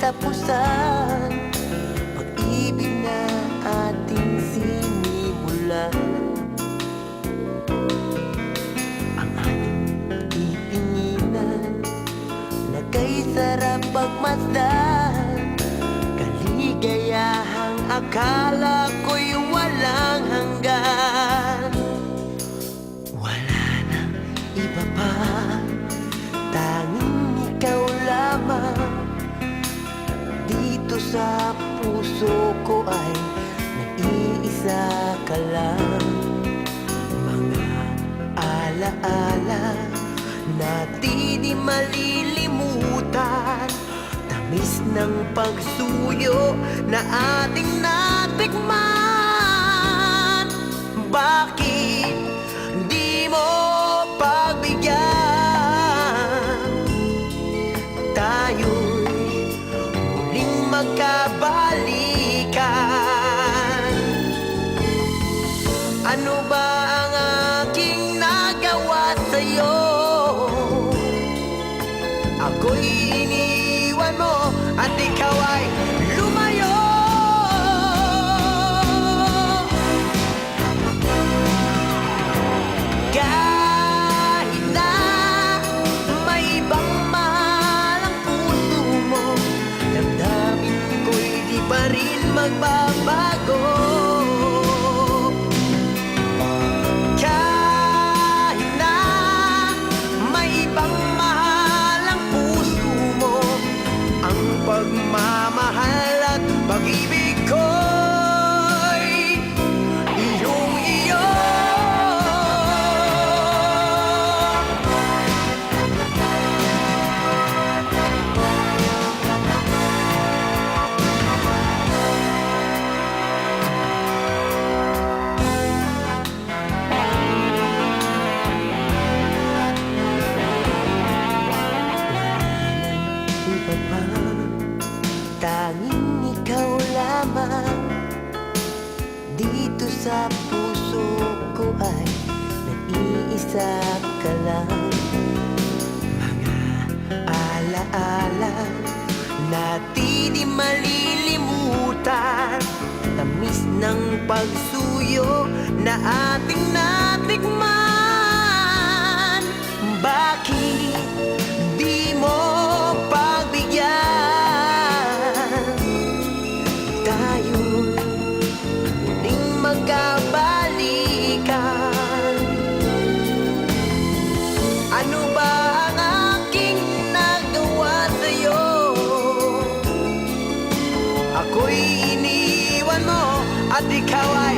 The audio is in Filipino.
katapusan, pag-ibig na ating sinimulan. Ang ating titinginan na kay sarap pagmasdan, kaligayahang akala ko'y walang hanggan. Wala nang iba pa, tanging ikaw lamang. Dito sa puso ko ay nag-iisa ka lang. Mga alaala na di malilimutan, tamis ng pagsuyo na ating natikman. Bakit di mo pagbigyan? Tayo'y muling magkabalikan. Ano ba ang aking nagawa sa'yo? Ako'y iniwan mo at ikaw ay lumayo. Kahit na may ibang mahal ang puso mo, damdamin ko'y di pa rin magbabago. Kahit na may ibang mahal ang puso mo, ang pagmamahal at pag-ibig ko'y iyong iyo. Iba pa, tanging ikaw lamang. Dito sa puso ko ay nag-iisa ka lang. Mga alaala na di malilimutan, tamis ng pagsuyo na ating natikman. Bakit di mo pagbigyan? Tayo'y muling magkabalikan. Ano ba ang aking nagawa sa'yo? Ako'y iniwan mo at ikaw ay